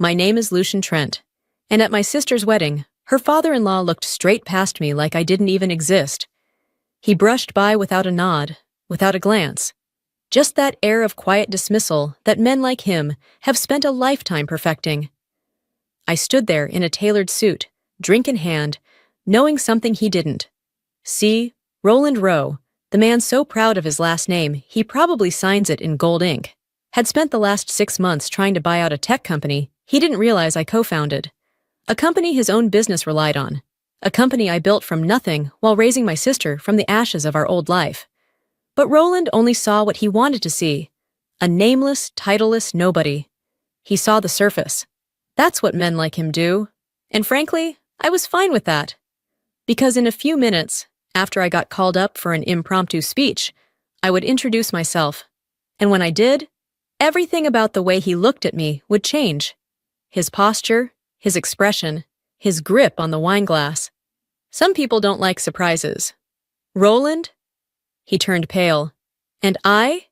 My name is Lucian Trent, and at my sister's wedding, her father-in-law looked straight past me like I didn't even exist. He brushed by without a nod, without a glance. Just that air of quiet dismissal that men like him have spent a lifetime perfecting. I stood there in a tailored suit, drink in hand, knowing something he didn't. See, Roland Rowe, the man so proud of his last name he probably signs it in gold ink, had spent the last 6 months trying to buy out a tech company he didn't realize I co-founded. A company his own business relied on. A company I built from nothing while raising my sister from the ashes of our old life. But Roland only saw what he wanted to see. A nameless, titleless nobody. He saw the surface. That's what men like him do. And frankly, I was fine with that. Because in a few minutes, after I got called up for an impromptu speech, I would introduce myself. And when I did, everything about the way he looked at me would change. His posture, his expression, his grip on the wine glass. Some people don't like surprises. Roland? He turned pale. And I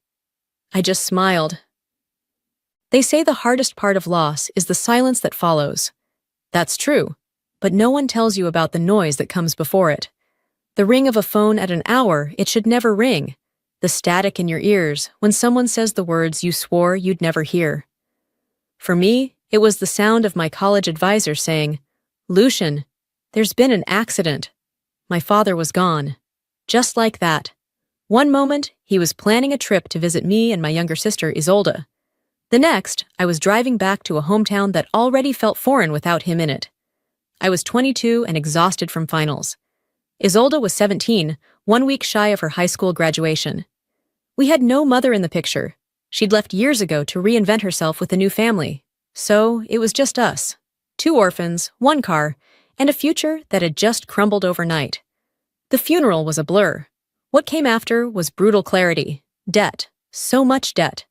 just smiled. They say the hardest part of loss is the silence that follows. That's true, but no one tells you about the noise that comes before it. The ring of a phone at an hour it should never ring. The static in your ears when someone says the words you swore you'd never hear. For me, it was the sound of my college advisor saying, "Lucian, there's been an accident." My father was gone. Just like that. One moment, he was planning a trip to visit me and my younger sister, Isolde. The next, I was driving back to a hometown that already felt foreign without him in it. I was 22 and exhausted from finals. Isolde was 17, 1 week shy of her high school graduation. We had no mother in the picture. She'd left years ago to reinvent herself with a new family. So it was just us. 2 orphans, 1 car, and a future that had just crumbled overnight. The funeral was a blur. What came after was brutal clarity. Debt. So much debt.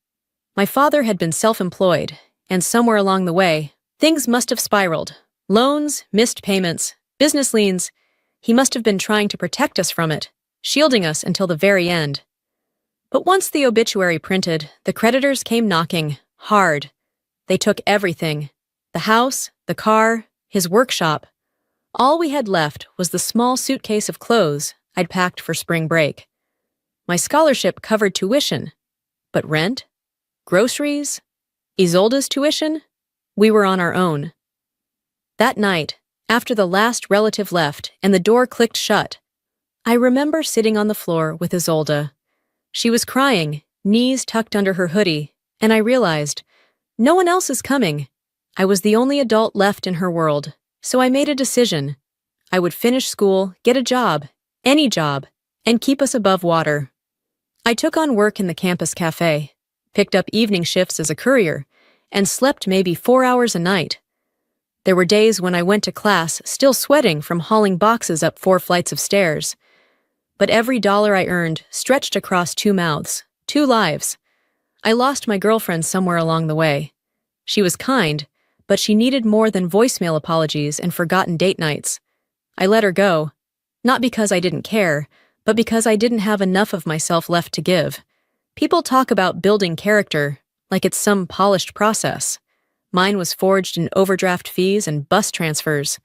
My father had been self-employed, and somewhere along the way, things must have spiraled. Loans, missed payments, business liens. He must have been trying to protect us from it, shielding us until the very end. But once the obituary printed, the creditors came knocking, hard. They took everything. The house, the car, his workshop. All we had left was the small suitcase of clothes I'd packed for spring break. My scholarship covered tuition. But rent? Groceries? Isolde's tuition? We were on our own. That night, after the last relative left and the door clicked shut, I remember sitting on the floor with Isolde. She was crying, knees tucked under her hoodie, and I realized, no one else is coming. I was the only adult left in her world, so I made a decision. I would finish school, get a job, any job, and keep us above water. I took on work in the campus cafe, picked up evening shifts as a courier, and slept maybe 4 hours a night. There were days when I went to class still sweating from hauling boxes up 4 flights of stairs. But every dollar I earned stretched across 2 mouths, 2 lives. I lost my girlfriend somewhere along the way. She was kind, but she needed more than voicemail apologies and forgotten date nights. I let her go, not because I didn't care, but because I didn't have enough of myself left to give. People talk about building character like it's some polished process. Mine was forged in overdraft fees and bus transfers.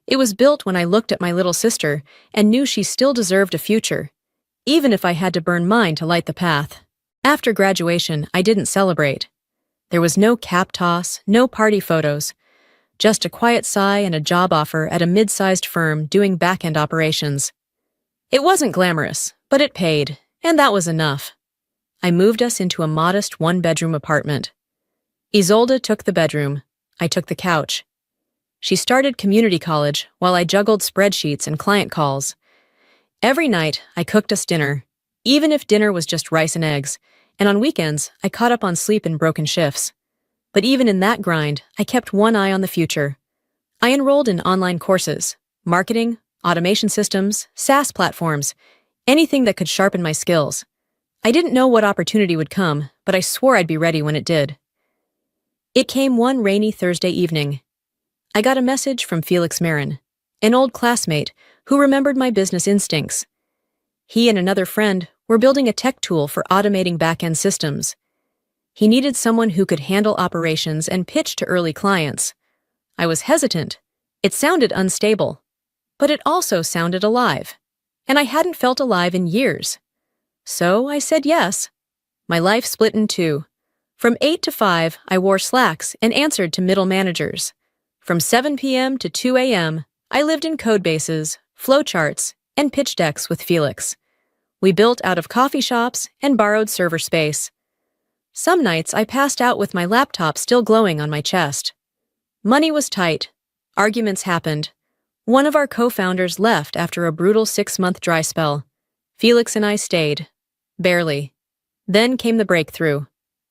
It was built when I looked at my little sister and knew she still deserved a future, even if I had to burn mine to light the path. After graduation, I didn't celebrate. There was no cap toss, no party photos, just a quiet sigh and a job offer at a mid-sized firm doing back-end operations. It wasn't glamorous, but it paid, and that was enough. I moved us into a modest 1-bedroom apartment. Isolde took the bedroom. I took the couch. She started community college while I juggled spreadsheets and client calls. Every night, I cooked us dinner, even if dinner was just rice and eggs, and on weekends, I caught up on sleep in broken shifts. But even in that grind, I kept one eye on the future. I enrolled in online courses, marketing, automation systems, SaaS platforms, anything that could sharpen my skills. I didn't know what opportunity would come, but I swore I'd be ready when it did. It came one rainy Thursday evening. I got a message from Felix Marin, an old classmate who remembered my business instincts. He and another friend were building a tech tool for automating back-end systems. He needed someone who could handle operations and pitch to early clients. I was hesitant. It sounded unstable. But it also sounded alive. And I hadn't felt alive in years. So I said yes. My life split in two. From 8 to 5, I wore slacks and answered to middle managers. From 7 p.m. to 2 a.m., I lived in codebases, flowcharts, and pitch decks with Felix. We built out of coffee shops and borrowed server space. Some nights I passed out with my laptop still glowing on my chest. Money was tight. Arguments happened. One of our co-founders left after a brutal 6-month dry spell. Felix and I stayed. Barely. Then came the breakthrough.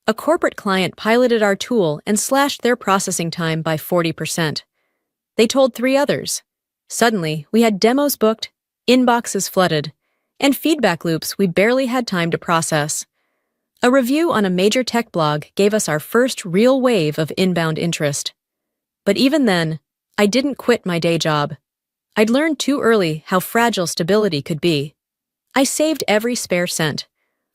A corporate client piloted our tool and slashed their processing time by 40%. They told 3 others. Suddenly, we had demos booked, inboxes flooded, and feedback loops we barely had time to process. A review on a major tech blog gave us our first real wave of inbound interest. But even then, I didn't quit my day job. I'd learned too early how fragile stability could be. I saved every spare cent.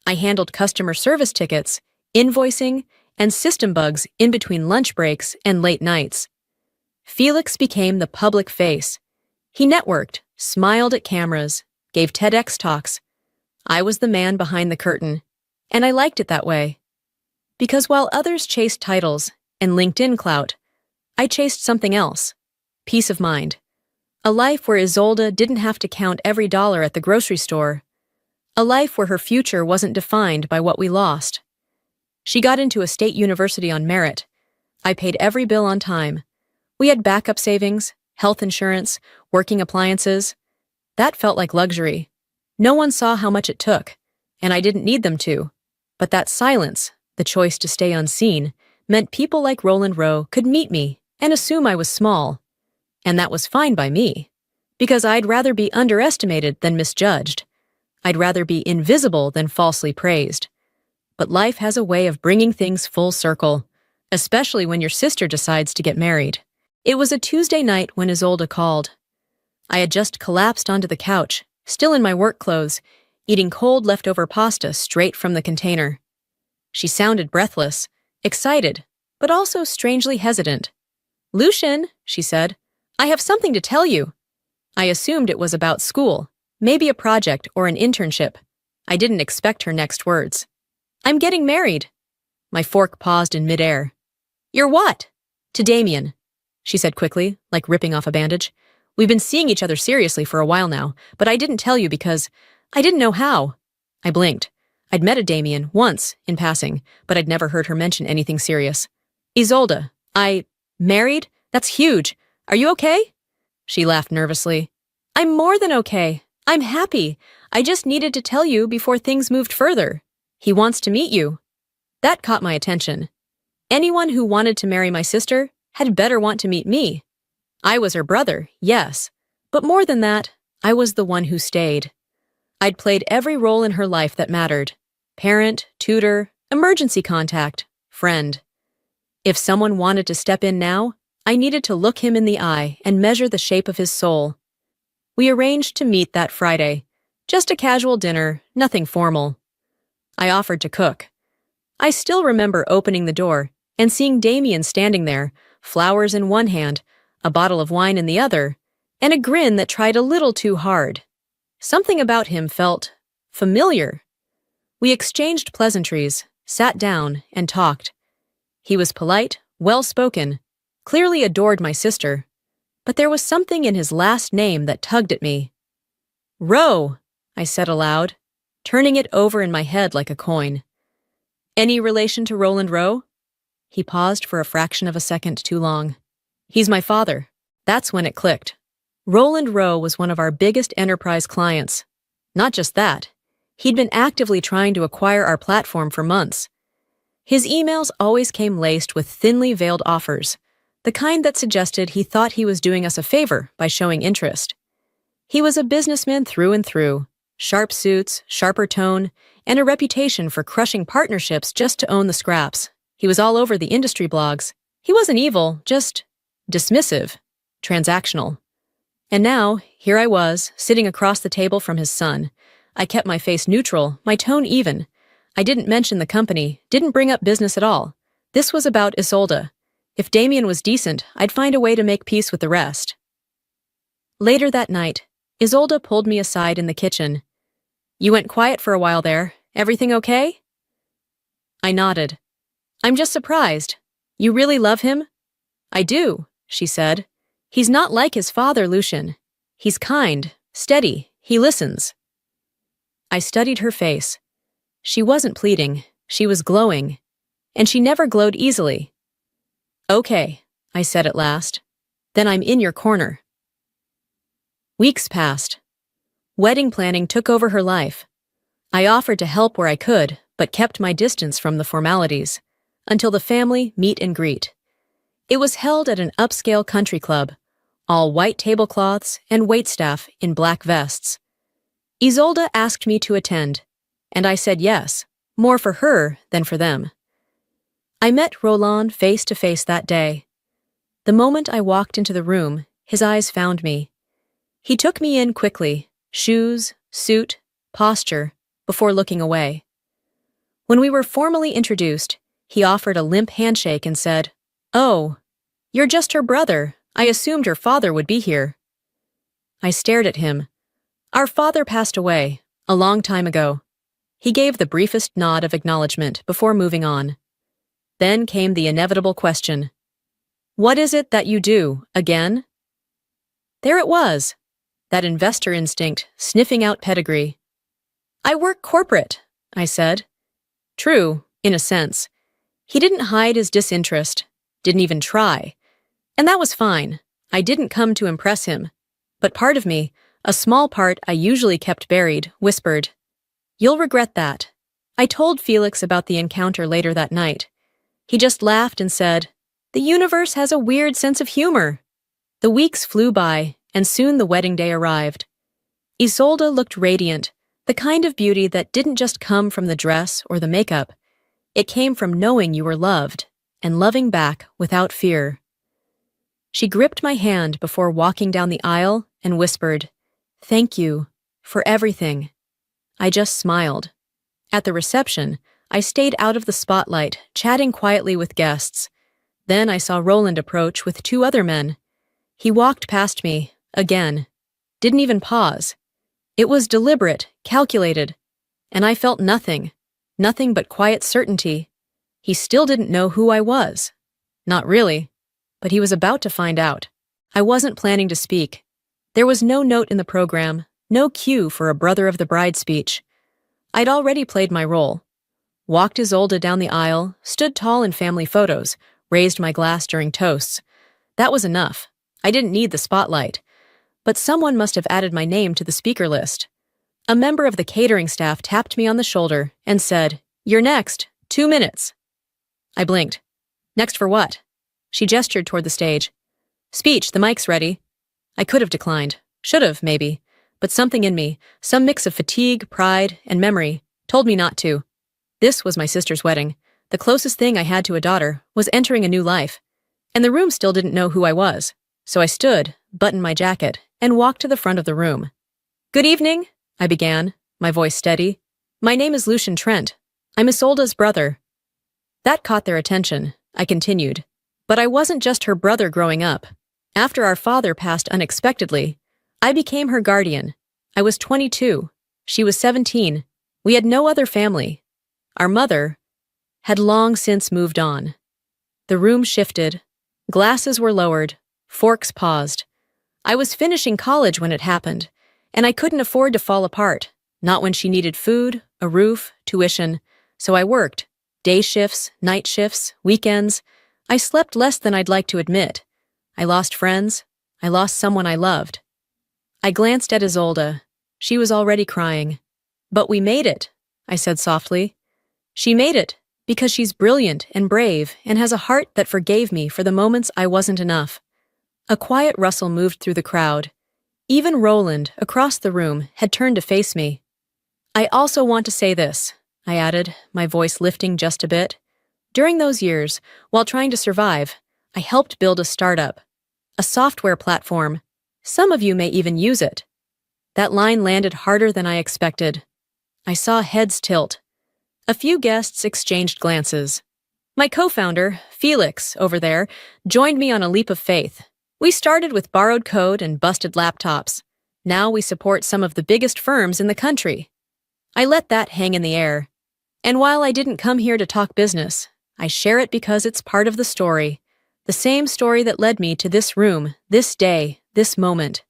I handled customer service tickets, invoicing, and system bugs in between lunch breaks and late nights. Felix became the public face. He networked, smiled at cameras, gave TEDx talks. I was the man behind the curtain, and I liked it that way. Because while others chased titles and LinkedIn clout, I chased something else: peace of mind. A life where Isolde didn't have to count every dollar at the grocery store. A life where her future wasn't defined by what we lost. She got into a state university on merit. I paid every bill on time. We had backup savings, health insurance, working appliances. That felt like luxury. No one saw how much it took, and I didn't need them to. But that silence, the choice to stay unseen, meant people like Roland Rowe could meet me and assume I was small. And that was fine by me, because I'd rather be underestimated than misjudged. I'd rather be invisible than falsely praised. But life has a way of bringing things full circle, especially when your sister decides to get married. It was a Tuesday night when Isolde called. I had just collapsed onto the couch, still in my work clothes, eating cold leftover pasta straight from the container. She sounded breathless, excited, but also strangely hesitant. "Lucian," she said, "I have something to tell you." I assumed it was about school, maybe a project or an internship. I didn't expect her next words. "I'm getting married." My fork paused in midair. "You're what?" "To Damien," she said quickly, like ripping off a bandage. "We've been seeing each other seriously for a while now, but I didn't tell you because I didn't know how." I blinked. I'd met a Damien once, in passing, but I'd never heard her mention anything serious. "Isolde, married? That's huge. Are you okay?" She laughed nervously. "I'm more than okay. I'm happy. I just needed to tell you before things moved further. He wants to meet you." That caught my attention. Anyone who wanted to marry my sister had better want to meet me. I was her brother, yes, but more than that, I was the one who stayed. I'd played every role in her life that mattered: parent, tutor, emergency contact, friend. If someone wanted to step in now, I needed to look him in the eye and measure the shape of his soul. We arranged to meet that Friday. Just a casual dinner, nothing formal. I offered to cook. I still remember opening the door and seeing Damien standing there, flowers in one hand, a bottle of wine in the other, and a grin that tried a little too hard. Something about him felt familiar. We exchanged pleasantries, sat down, and talked. He was polite, well-spoken, clearly adored my sister, but there was something in his last name that tugged at me. "Rowe," I said aloud, turning it over in my head like a coin. "Any relation to Roland Rowe?" He paused for a fraction of a second too long. "He's my father." That's when it clicked. Roland Rowe was one of our biggest enterprise clients. Not just that, he'd been actively trying to acquire our platform for months. His emails always came laced with thinly veiled offers, the kind that suggested he thought he was doing us a favor by showing interest. He was a businessman through and through, sharp suits, sharper tone, and a reputation for crushing partnerships just to own the scraps. He was all over the industry blogs. He wasn't evil, just dismissive, transactional. And now, here I was, sitting across the table from his son. I kept my face neutral, my tone even. I didn't mention the company, didn't bring up business at all. This was about Isolde. If Damien was decent, I'd find a way to make peace with the rest. Later that night, Isolde pulled me aside in the kitchen. You went quiet for a while there. Everything okay? I nodded. I'm just surprised. You really love him? I do, she said. He's not like his father, Lucian. He's kind, steady, he listens. I studied her face. She wasn't pleading, she was glowing. And she never glowed easily. Okay, I said at last. Then I'm in your corner. Weeks passed. Wedding planning took over her life. I offered to help where I could, but kept my distance from the formalities, until the family meet and greet. It was held at an upscale country club, all white tablecloths and waitstaff in black vests. Isolde asked me to attend, and I said yes, more for her than for them. I met Roland face to face that day. The moment I walked into the room, his eyes found me. He took me in quickly, shoes, suit, posture, before looking away. When we were formally introduced, he offered a limp handshake and said, "Oh, you're just her brother. I assumed her father would be here." I stared at him. Our father passed away, a long time ago. He gave the briefest nod of acknowledgement before moving on. Then came the inevitable question. What is it that you do, again? There it was, that investor instinct, sniffing out pedigree. I work corporate, I said. True, in a sense. He didn't hide his disinterest, didn't even try. And that was fine. I didn't come to impress him. But part of me, a small part I usually kept buried, whispered, "You'll regret that." I told Felix about the encounter later that night. He just laughed and said, "The universe has a weird sense of humor." The weeks flew by, and soon the wedding day arrived. Isolde looked radiant, the kind of beauty that didn't just come from the dress or the makeup. It came from knowing you were loved, and loving back without fear. She gripped my hand before walking down the aisle and whispered, "Thank you for everything." I just smiled. At the reception, I stayed out of the spotlight, chatting quietly with guests. Then I saw Roland approach with 2 other men. He walked past me, again. Didn't even pause. It was deliberate, calculated. And I felt nothing but quiet certainty. He still didn't know who I was. Not really. But he was about to find out. I wasn't planning to speak. There was no note in the program, no cue for a brother of the bride speech. I'd already played my role. Walked Isolde down the aisle, stood tall in family photos, raised my glass during toasts. That was enough. I didn't need the spotlight. But someone must have added my name to the speaker list. A member of the catering staff tapped me on the shoulder and said, "You're next. 2 minutes." I blinked. Next for what? She gestured toward the stage. "Speech, the mic's ready." I could have declined. Should have, maybe. But something in me, some mix of fatigue, pride, and memory, told me not to. This was my sister's wedding. The closest thing I had to a daughter was entering a new life. And the room still didn't know who I was. So I stood, buttoned my jacket, and walked to the front of the room. "Good evening," I began, my voice steady. "My name is Lucian Trent. I'm Isolde's brother." That caught their attention. I continued. But I wasn't just her brother growing up. After our father passed unexpectedly, I became her guardian. I was 22. She was 17. We had no other family. Our mother had long since moved on. The room shifted. Glasses were lowered. Forks paused. I was finishing college when it happened, and I couldn't afford to fall apart, not when she needed food, a roof, tuition. So I worked. Day shifts, night shifts, weekends. I slept less than I'd like to admit. I lost friends. I lost someone I loved. I glanced at Isolde. She was already crying. "But we made it," I said softly. "She made it because she's brilliant and brave and has a heart that forgave me for the moments I wasn't enough." A quiet rustle moved through the crowd. Even Roland, across the room, had turned to face me. "I also want to say this," I added, my voice lifting just a bit. "During those years, while trying to survive, I helped build a startup, a software platform. Some of you may even use it." That line landed harder than I expected. I saw heads tilt. A few guests exchanged glances. My co-founder, Felix, over there, joined me on a leap of faith. We started with borrowed code and busted laptops. Now we support some of the biggest firms in the country. I let that hang in the air. And while I didn't come here to talk business, I share it because it's part of the story. The same story that led me to this room, this day, this moment.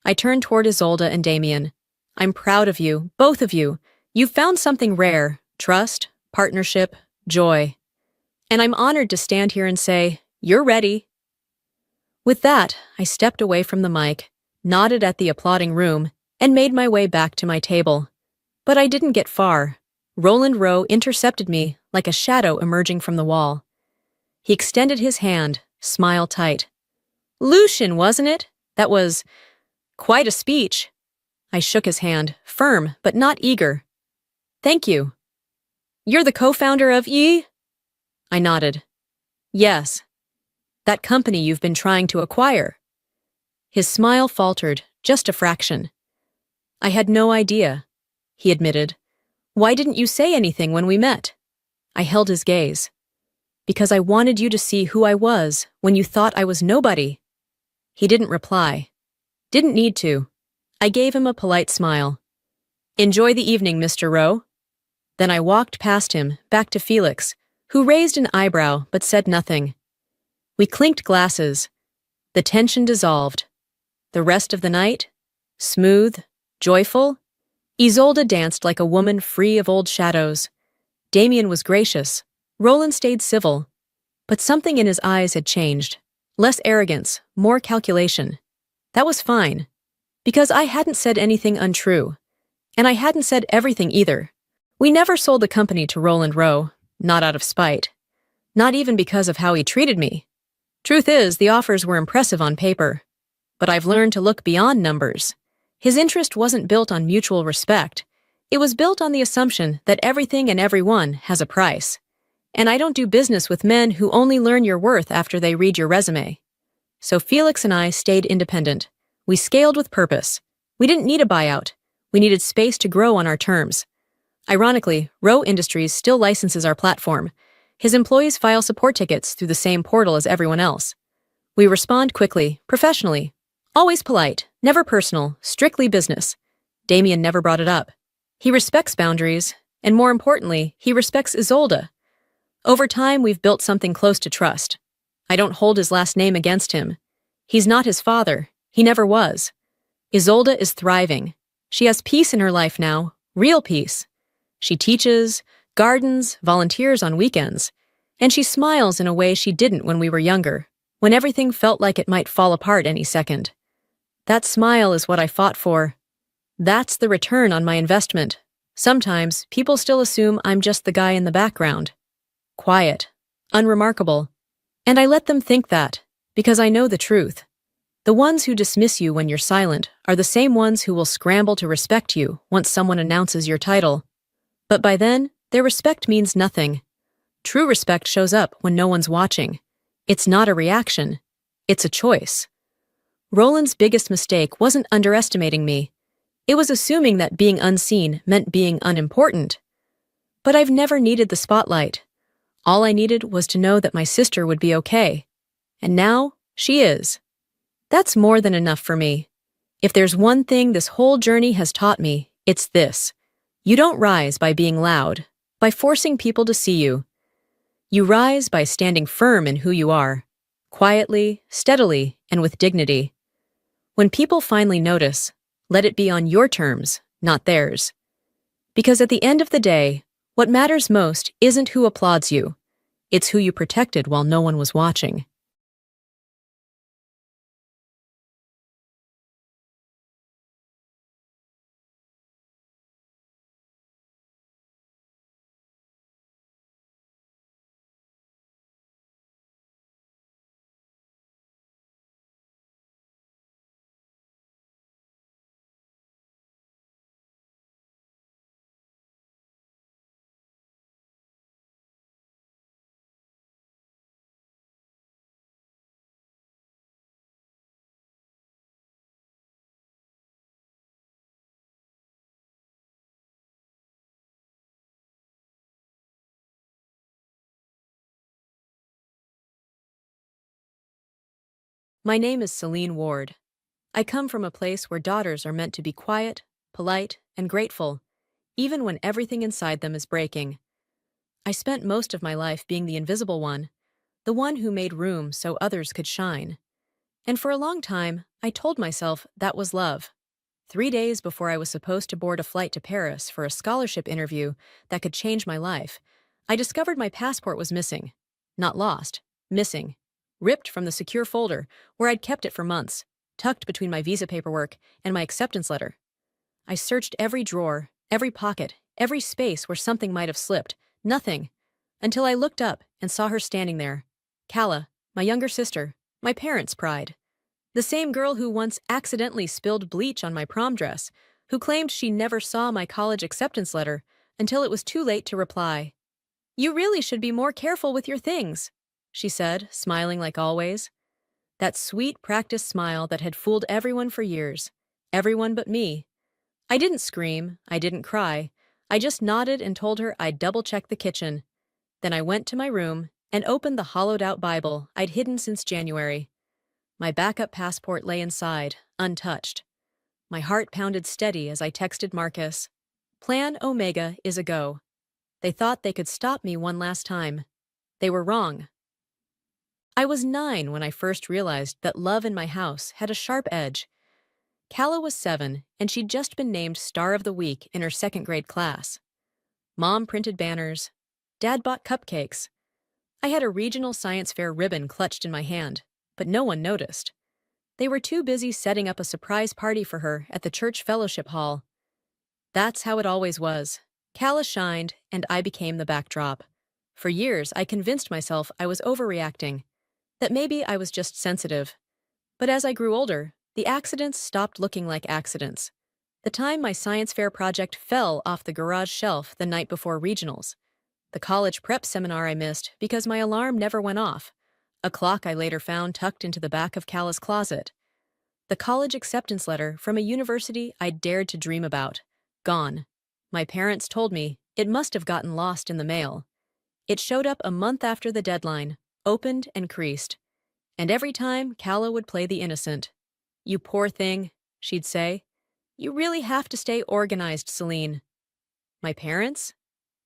I turned toward Isolde and Damien. I'm proud of you, both of you. You've found something rare: trust, partnership, joy. And I'm honored to stand here and say, you're ready. With that, I stepped away from the mic, nodded at the applauding room, and made my way back to my table. But I didn't get far. Roland Rowe intercepted me like a shadow emerging from the wall. He extended his hand, smile tight. Lucian, wasn't it? That was quite a speech. I shook his hand, firm but not eager. Thank you. You're the co-founder of E? I nodded. Yes. That company you've been trying to acquire. His smile faltered, just a fraction. I had no idea, he admitted. Why didn't you say anything when we met? I held his gaze. Because I wanted you to see who I was when you thought I was nobody. He didn't reply. Didn't need to. I gave him a polite smile. Enjoy the evening, Mr. Rowe. Then I walked past him, back to Felix, who raised an eyebrow but said nothing. We clinked glasses. The tension dissolved. The rest of the night? Smooth, joyful. Isolde danced like a woman free of old shadows. Damien was gracious. Roland stayed civil. But something in his eyes had changed. Less arrogance, more calculation. That was fine. Because I hadn't said anything untrue. And I hadn't said everything either. We never sold the company to Roland Rowe, not out of spite. Not even because of how he treated me. Truth is, the offers were impressive on paper. But I've learned to look beyond numbers. His interest wasn't built on mutual respect. It was built on the assumption that everything and everyone has a price. And I don't do business with men who only learn your worth after they read your resume. So Felix and I stayed independent. We scaled with purpose. We didn't need a buyout. We needed space to grow on our terms. Ironically, Rowe Industries still licenses our platform. His employees file support tickets through the same portal as everyone else. We respond quickly, professionally. Always polite, never personal, strictly business. Damien never brought it up. He respects boundaries, and more importantly, he respects Isolde. Over time, we've built something close to trust. I don't hold his last name against him. He's not his father. He never was. Isolde is thriving. She has peace in her life now, real peace. She teaches, gardens, volunteers on weekends, and she smiles in a way she didn't when we were younger, when everything felt like it might fall apart any second. That smile is what I fought for. That's the return on my investment. Sometimes, people still assume I'm just the guy in the background. Quiet, unremarkable. And I let them think that, because I know the truth. The ones who dismiss you when you're silent are the same ones who will scramble to respect you once someone announces your title. But by then, their respect means nothing. True respect shows up when no one's watching. It's not a reaction. It's a choice. Roland's biggest mistake wasn't underestimating me. It was assuming that being unseen meant being unimportant. But I've never needed the spotlight. All I needed was to know that my sister would be okay. And now, she is. That's more than enough for me. If there's one thing this whole journey has taught me, it's this. You don't rise by being loud, by forcing people to see you. You rise by standing firm in who you are, quietly, steadily, and with dignity. When people finally notice, let it be on your terms, not theirs. Because at the end of the day, what matters most isn't who applauds you. It's who you protected while no one was watching. My name is Celine Ward. I come from a place where daughters are meant to be quiet, polite, and grateful, even when everything inside them is breaking. I spent most of my life being the invisible one, the one who made room so others could shine. And for a long time, I told myself that was love. 3 days before I was supposed to board a flight to Paris for a scholarship interview that could change my life, I discovered my passport was missing. Not lost, missing. Ripped from the secure folder where I'd kept it for months, tucked between my visa paperwork and my acceptance letter. I searched every drawer, every pocket, every space where something might have slipped. Nothing. Until I looked up and saw her standing there. Calla, my younger sister, my parents' pride. The same girl who once accidentally spilled bleach on my prom dress, who claimed she never saw my college acceptance letter until it was too late to reply. "You really should be more careful with your things," she said, smiling like always. That sweet, practiced smile that had fooled everyone for years. Everyone but me. I didn't scream, I didn't cry. I just nodded and told her I'd double-check the kitchen. Then I went to my room and opened the hollowed-out Bible I'd hidden since January. My backup passport lay inside, untouched. My heart pounded steady as I texted Marcus. Plan Omega is a go. They thought they could stop me one last time. They were wrong. I was 9 when I first realized that love in my house had a sharp edge. Calla was 7, and she'd just been named Star of the Week in her second-grade class. Mom printed banners. Dad bought cupcakes. I had a regional science fair ribbon clutched in my hand, but no one noticed. They were too busy setting up a surprise party for her at the church fellowship hall. That's how it always was. Calla shined, and I became the backdrop. For years, I convinced myself I was overreacting, that maybe I was just sensitive. But as I grew older, the accidents stopped looking like accidents. The time my science fair project fell off the garage shelf the night before regionals. The college prep seminar I missed because my alarm never went off. A clock I later found tucked into the back of Calla's closet. The college acceptance letter from a university I'd dared to dream about. Gone. My parents told me it must have gotten lost in the mail. It showed up a month after the deadline, opened and creased. And every time, Calla would play the innocent. "You poor thing," she'd say. "You really have to stay organized, Celine." My parents?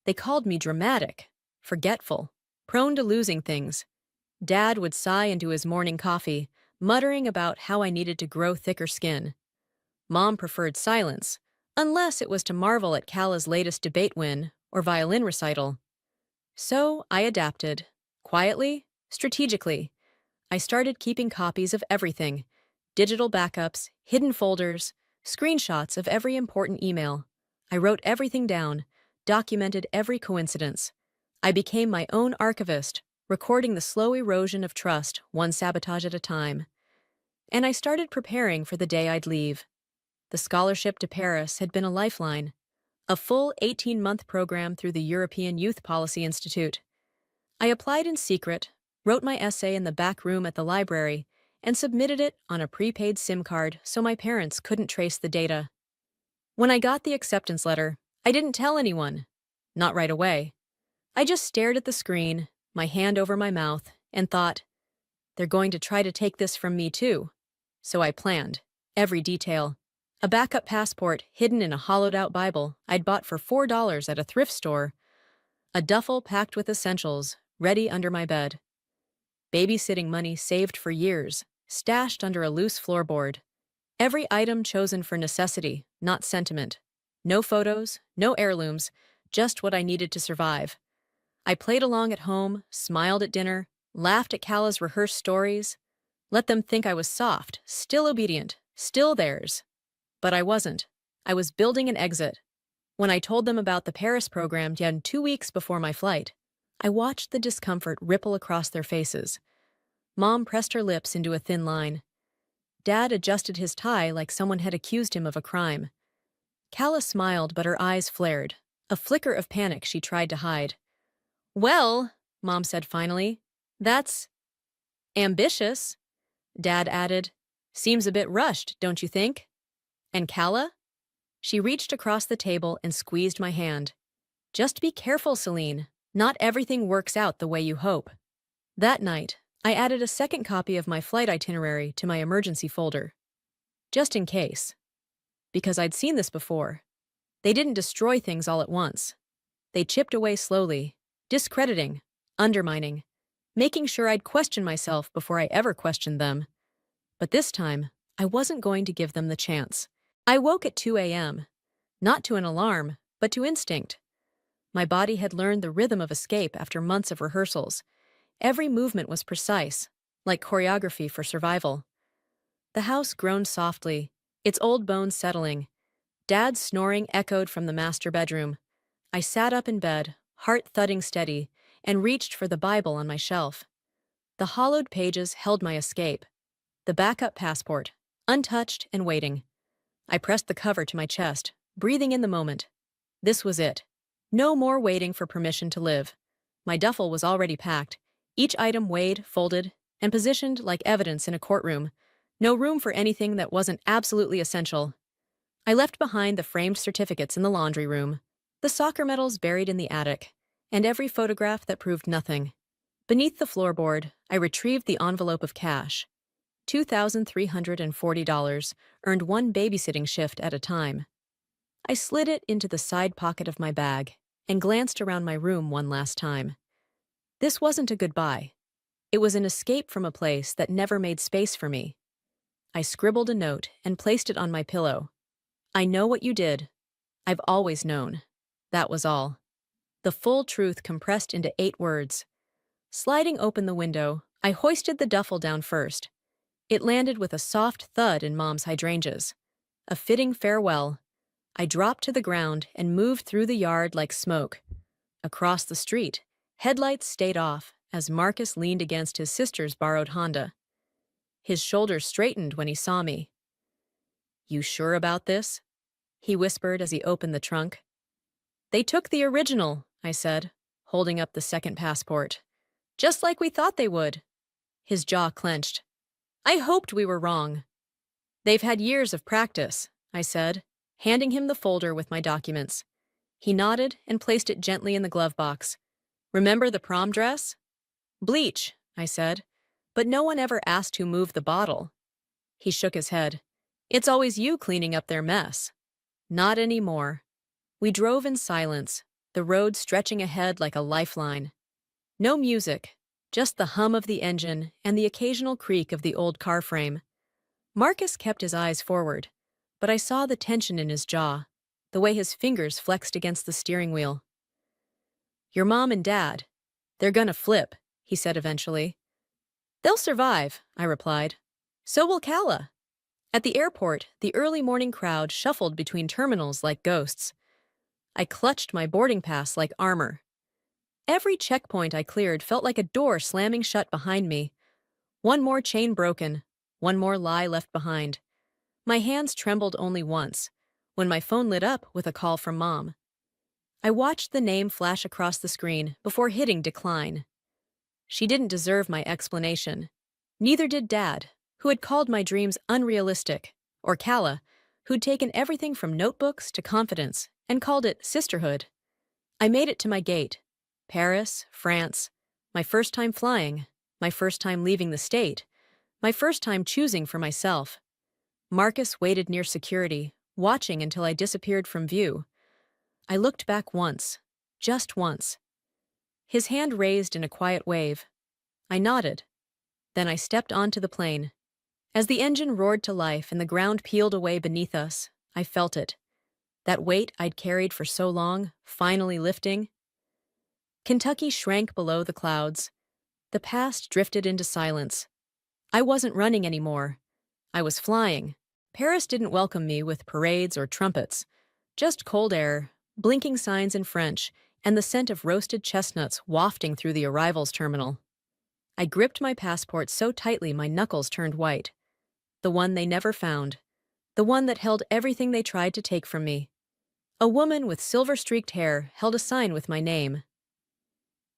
They called me dramatic, forgetful, prone to losing things. Dad would sigh into his morning coffee, muttering about how I needed to grow thicker skin. Mom preferred silence, unless it was to marvel at Calla's latest debate win or violin recital. So I adapted. Quietly, strategically. I started keeping copies of everything. Digital backups, hidden folders, screenshots of every important email. I wrote everything down, documented every coincidence. I became my own archivist, recording the slow erosion of trust one sabotage at a time. And I started preparing for the day I'd leave. The scholarship to Paris had been a lifeline, a full 18-month program through the European Youth Policy Institute. I applied in secret, wrote my essay in the back room at the library, and submitted it on a prepaid SIM card so my parents couldn't trace the data. When I got the acceptance letter, I didn't tell anyone. Not right away. I just stared at the screen, my hand over my mouth, and thought, they're going to try to take this from me too. So I planned, every detail. A backup passport hidden in a hollowed-out Bible I'd bought for $4 at a thrift store. A duffel packed with essentials, ready under my bed. Babysitting money saved for years, stashed under a loose floorboard. Every item chosen for necessity, not sentiment. No photos, no heirlooms, just what I needed to survive. I played along at home, smiled at dinner, laughed at Calla's rehearsed stories. Let them think I was soft, still obedient, still theirs. But I wasn't. I was building an exit. When I told them about the Paris program 2 weeks before my flight, I watched the discomfort ripple across their faces. Mom pressed her lips into a thin line. Dad adjusted his tie like someone had accused him of a crime. Calla smiled, but her eyes flared, a flicker of panic she tried to hide. "Well," Mom said finally, "that's ambitious." Dad added, "Seems a bit rushed, don't you think?" "And Calla?" She reached across the table and squeezed my hand. "Just be careful, Celine. Not everything works out the way you hope." That night, I added a second copy of my flight itinerary to my emergency folder, just in case. Because I'd seen this before. They didn't destroy things all at once. They chipped away slowly, discrediting, undermining, making sure I'd question myself before I ever questioned them. But this time, I wasn't going to give them the chance. I woke at 2 a.m., not to an alarm, but to instinct. My body had learned the rhythm of escape after months of rehearsals. Every movement was precise, like choreography for survival. The house groaned softly, its old bones settling. Dad's snoring echoed from the master bedroom. I sat up in bed, heart thudding steady, and reached for the Bible on my shelf. The hollowed pages held my escape. The backup passport, untouched and waiting. I pressed the cover to my chest, breathing in the moment. This was it. No more waiting for permission to live. My duffel was already packed, each item weighed, folded, and positioned like evidence in a courtroom. No room for anything that wasn't absolutely essential. I left behind the framed certificates in the laundry room, the soccer medals buried in the attic, and every photograph that proved nothing. Beneath the floorboard, I retrieved the envelope of cash. $2,340, earned one babysitting shift at a time. I slid it into the side pocket of my bag and glanced around my room one last time. This wasn't a goodbye. It was an escape from a place that never made space for me. I scribbled a note and placed it on my pillow. I know what you did. I've always known. That was all. The full truth compressed into 8 words. Sliding open the window, I hoisted the duffel down first. It landed with a soft thud in Mom's hydrangeas. A fitting farewell. I dropped to the ground and moved through the yard like smoke. Across the street, headlights stayed off as Marcus leaned against his sister's borrowed Honda. His shoulders straightened when he saw me. "You sure about this?" he whispered as he opened the trunk. "They took the original," I said, holding up the second passport. "Just like we thought they would." His jaw clenched. "I hoped we were wrong." "They've had years of practice," I said, handing him the folder with my documents. He nodded and placed it gently in the glove box. "Remember the prom dress?" "Bleach," I said, "but no one ever asked who moved the bottle." He shook his head. "It's always you cleaning up their mess." Not anymore. We drove in silence, the road stretching ahead like a lifeline. No music, just the hum of the engine and the occasional creak of the old car frame. Marcus kept his eyes forward, but I saw the tension in his jaw, the way his fingers flexed against the steering wheel. "Your mom and dad, they're gonna flip," he said eventually. "They'll survive," I replied. "So will Calla." At the airport, the early morning crowd shuffled between terminals like ghosts. I clutched my boarding pass like armor. Every checkpoint I cleared felt like a door slamming shut behind me. One more chain broken, one more lie left behind. My hands trembled only once, when my phone lit up with a call from Mom. I watched the name flash across the screen before hitting decline. She didn't deserve my explanation. Neither did Dad, who had called my dreams unrealistic, or Calla, who'd taken everything from notebooks to confidence and called it sisterhood. I made it to my gate. Paris, France, my first time flying, my first time leaving the state, my first time choosing for myself. Marcus waited near security, watching until I disappeared from view. I looked back once, just once. His hand raised in a quiet wave. I nodded. Then I stepped onto the plane. As the engine roared to life and the ground peeled away beneath us, I felt it. That weight I'd carried for so long, finally lifting. Kentucky shrank below the clouds. The past drifted into silence. I wasn't running anymore. I was flying. Paris didn't welcome me with parades or trumpets. Just cold air, blinking signs in French, and the scent of roasted chestnuts wafting through the arrivals terminal. I gripped my passport so tightly my knuckles turned white. The one they never found. The one that held everything they tried to take from me. A woman with silver-streaked hair held a sign with my name.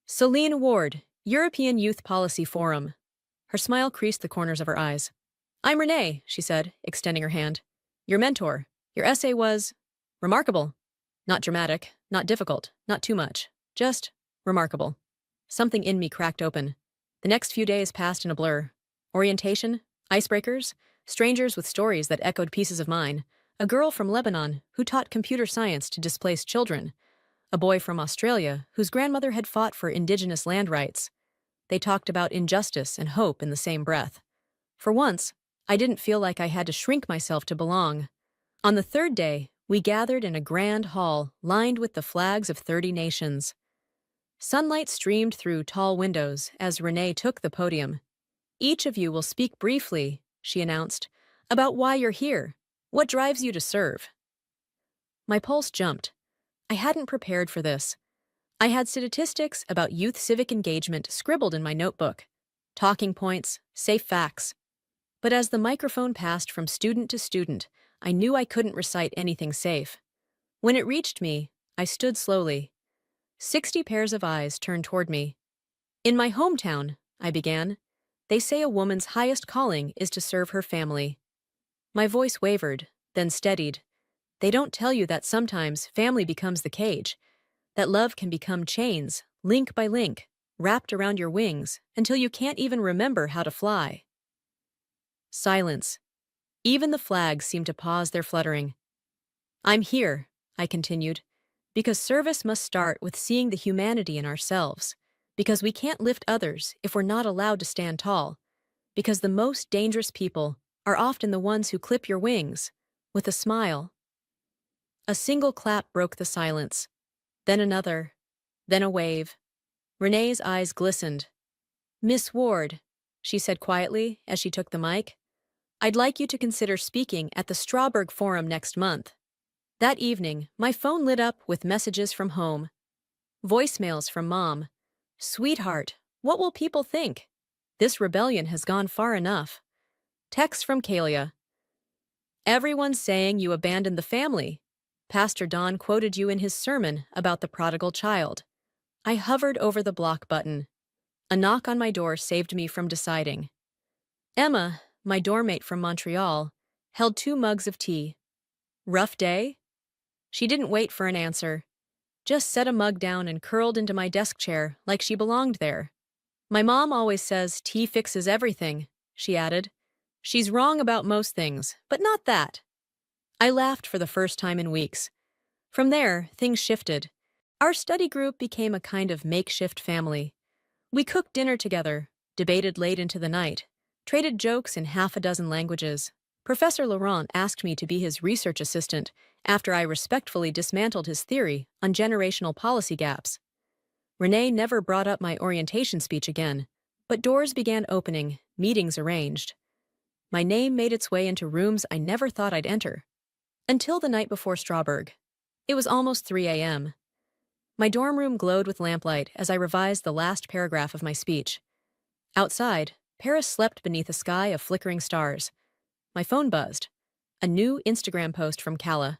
Celine Ward, European Youth Policy Forum. Her smile creased the corners of her eyes. "I'm Renee," she said, extending her hand. "Your mentor. Your essay was remarkable. Not dramatic, not difficult, not too much. Just remarkable." Something in me cracked open. The next few days passed in a blur. Orientation, icebreakers, strangers with stories that echoed pieces of mine, a girl from Lebanon who taught computer science to displaced children, a boy from Australia whose grandmother had fought for indigenous land rights. They talked about injustice and hope in the same breath. For once, I didn't feel like I had to shrink myself to belong. On the third day, we gathered in a grand hall lined with the flags of 30 nations. Sunlight streamed through tall windows as Renee took the podium. "Each of you will speak briefly," she announced, "about why you're here, what drives you to serve." My pulse jumped. I hadn't prepared for this. I had statistics about youth civic engagement scribbled in my notebook, talking points, safe facts. But as the microphone passed from student to student, I knew I couldn't recite anything safe. When it reached me, I stood slowly. 60 pairs of eyes turned toward me. "In my hometown," I began, "they say a woman's highest calling is to serve her family." My voice wavered, then steadied. "They don't tell you that sometimes family becomes the cage, that love can become chains, link by link, wrapped around your wings until you can't even remember how to fly." Silence. Even the flags seemed to pause their fluttering. "I'm here," I continued, "because service must start with seeing the humanity in ourselves, because we can't lift others if we're not allowed to stand tall, because the most dangerous people are often the ones who clip your wings, with a smile." A single clap broke the silence, then another, then a wave. Renee's eyes glistened. "Miss Ward," she said quietly as she took the mic, "I'd like you to consider speaking at the Strawberg Forum next month." That evening, my phone lit up with messages from home. Voicemails from Mom. "Sweetheart, what will people think? This rebellion has gone far enough." Texts from Kalia. "Everyone's saying you abandoned the family. Pastor Don quoted you in his sermon about the prodigal child." I hovered over the block button. A knock on my door saved me from deciding. Emma, my doormate from Montreal, held 2 mugs of tea. "Rough day?" She didn't wait for an answer. Just set a mug down and curled into my desk chair like she belonged there. "My mom always says tea fixes everything," she added. "She's wrong about most things, but not that." I laughed for the first time in weeks. From there, things shifted. Our study group became a kind of makeshift family. We cooked dinner together, debated late into the night, traded jokes in half a dozen languages. Professor Laurent asked me to be his research assistant after I respectfully dismantled his theory on generational policy gaps. Renee never brought up my orientation speech again, but doors began opening, meetings arranged. My name made its way into rooms I never thought I'd enter. Until the night before Strawberg. It was almost 3 a.m. My dorm room glowed with lamplight as I revised the last paragraph of my speech. Outside, Paris slept beneath a sky of flickering stars. My phone buzzed. A new Instagram post from Kala.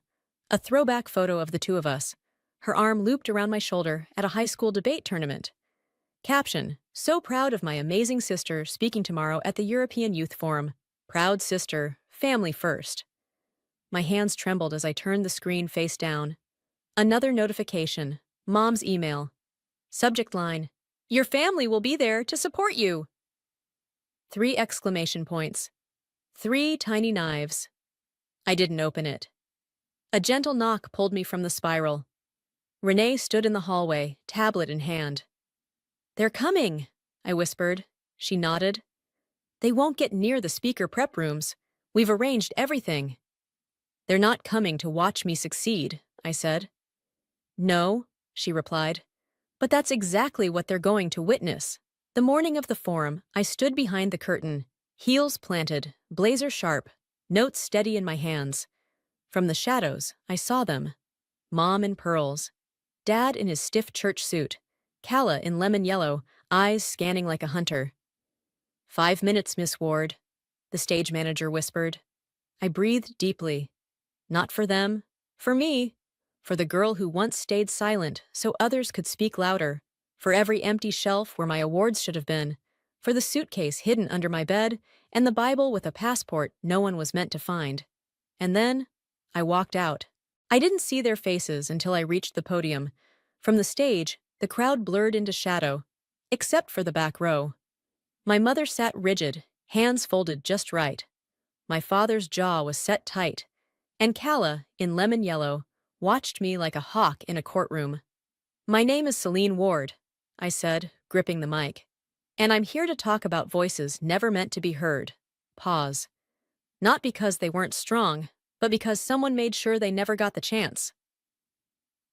A throwback photo of the two of us, her arm looped around my shoulder at a high school debate tournament. Caption: "So proud of my amazing sister speaking tomorrow at the European Youth Forum. Proud sister, family first." My hands trembled as I turned the screen face down. Another notification. Mom's email. Subject line: "Your family will be there to support you." 3 exclamation points. 3 tiny knives. I didn't open it. A gentle knock pulled me from the spiral. Renee stood in the hallway, tablet in hand. "They're coming," I whispered. She nodded. "They won't get near the speaker prep rooms. We've arranged everything." "They're not coming to watch me succeed," I said. "No," she replied. "But that's exactly what they're going to witness." The morning of the forum, I stood behind the curtain, heels planted, blazer sharp, notes steady in my hands. From the shadows, I saw them. Mom in pearls, Dad in his stiff church suit, Kala in lemon yellow, eyes scanning like a hunter. "5 minutes, Miss Ward," the stage manager whispered. I breathed deeply. Not for them, for me, for the girl who once stayed silent so others could speak louder, for every empty shelf where my awards should have been, for the suitcase hidden under my bed, and the Bible with a passport no one was meant to find. And then, I walked out. I didn't see their faces until I reached the podium. From the stage, the crowd blurred into shadow, except for the back row. My mother sat rigid, hands folded just right. My father's jaw was set tight, and Calla, in lemon yellow, watched me like a hawk in a courtroom. "My name is Celine Ward," I said, gripping the mic. "And I'm here to talk about voices never meant to be heard." Pause. Not because they weren't strong, but because someone made sure they never got the chance.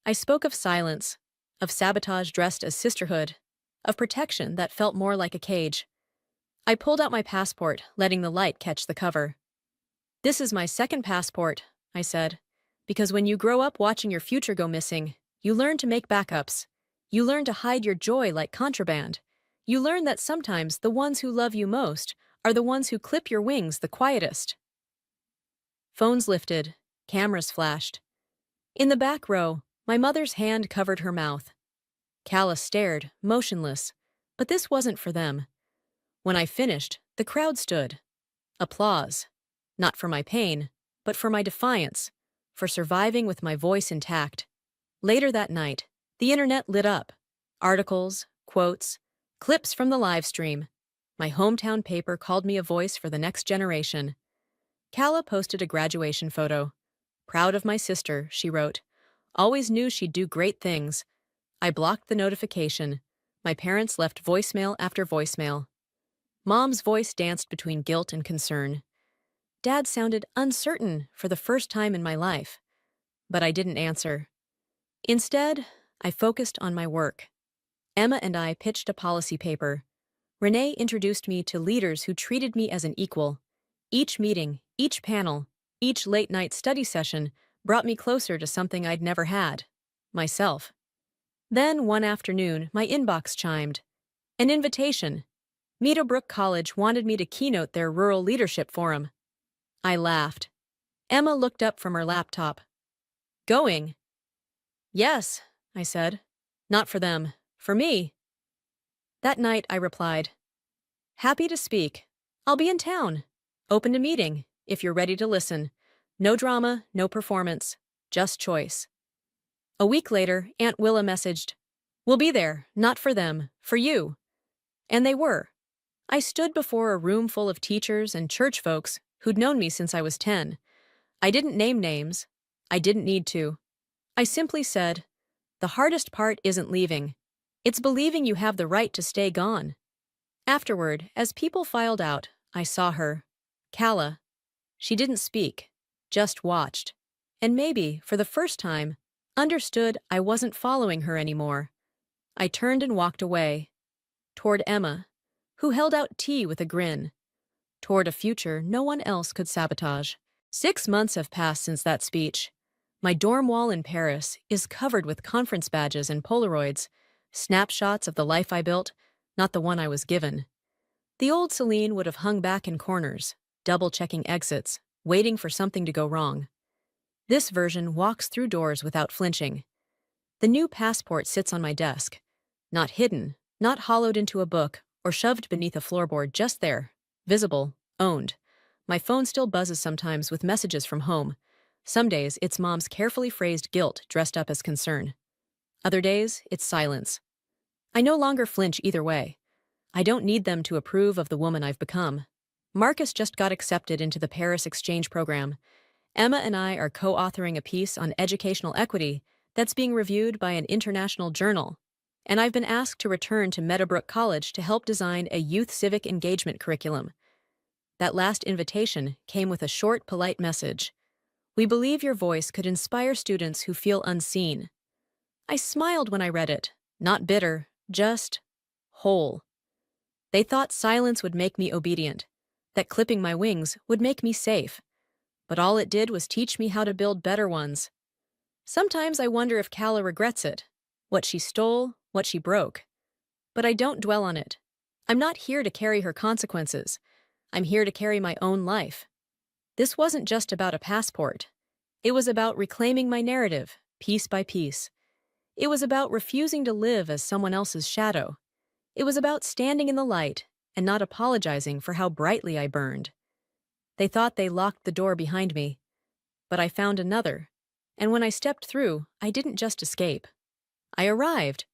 I spoke of silence, of sabotage dressed as sisterhood, of protection that felt more like a cage. I pulled out my passport, letting the light catch the cover. "This is my second passport," I said, "because when you grow up watching your future go missing, you learn to make backups. You learn to hide your joy like contraband. You learn that sometimes the ones who love you most are the ones who clip your wings the quietest." Phones lifted, cameras flashed. In the back row, my mother's hand covered her mouth. Calla stared, motionless, but this wasn't for them. When I finished, the crowd stood. Applause. Not for my pain, but for my defiance, for surviving with my voice intact. Later that night, the internet lit up. Articles, quotes, clips from the live stream. My hometown paper called me a voice for the next generation. Calla posted a graduation photo. "Proud of my sister," she wrote. "Always knew she'd do great things." I blocked the notification. My parents left voicemail after voicemail. Mom's voice danced between guilt and concern. Dad sounded uncertain for the first time in my life, but I didn't answer. Instead, I focused on my work. Emma and I pitched a policy paper. Renee introduced me to leaders who treated me as an equal. Each meeting, each panel, each late-night study session brought me closer to something I'd never had: myself. Then, one afternoon, my inbox chimed. An invitation. Meadowbrook College wanted me to keynote their rural leadership forum. I laughed. Emma looked up from her laptop. "Going?" "Yes," I said. "Not for them. For me." That night, I replied, "Happy to speak. I'll be in town. Open to meeting, if you're ready to listen. No drama, no performance, just choice." A week later, Aunt Willa messaged, "We'll be there, not for them, for you." And they were. I stood before a room full of teachers and church folks who'd known me since I was 10. I didn't name names. I didn't need to. I simply said, "The hardest part isn't leaving. It's believing you have the right to stay gone." Afterward, as people filed out, I saw her. Calla. She didn't speak, just watched. And maybe, for the first time, understood I wasn't following her anymore. I turned and walked away. Toward Emma, who held out tea with a grin. Toward a future no one else could sabotage. 6 months have passed since that speech. My dorm wall in Paris is covered with conference badges and Polaroids, snapshots of the life I built, not the one I was given. The old Celine would have hung back in corners, double-checking exits, waiting for something to go wrong. This version walks through doors without flinching. The new passport sits on my desk. Not hidden, not hollowed into a book, or shoved beneath a floorboard, just there. Visible, owned. My phone still buzzes sometimes with messages from home. Some days, it's Mom's carefully phrased guilt dressed up as concern. Other days, it's silence. I no longer flinch either way. I don't need them to approve of the woman I've become. Marcus just got accepted into the Paris exchange program. Emma and I are co-authoring a piece on educational equity that's being reviewed by an international journal. And I've been asked to return to Meadowbrook College to help design a youth civic engagement curriculum. That last invitation came with a short, polite message. "We believe your voice could inspire students who feel unseen." I smiled when I read it, not bitter, just whole. They thought silence would make me obedient, that clipping my wings would make me safe. But all it did was teach me how to build better ones. Sometimes I wonder if Calla regrets it, what she stole, what she broke. But I don't dwell on it. I'm not here to carry her consequences. I'm here to carry my own life. This wasn't just about a passport. It was about reclaiming my narrative, piece by piece. It was about refusing to live as someone else's shadow. It was about standing in the light and not apologizing for how brightly I burned. They thought they locked the door behind me, but I found another. And when I stepped through, I didn't just escape. I arrived.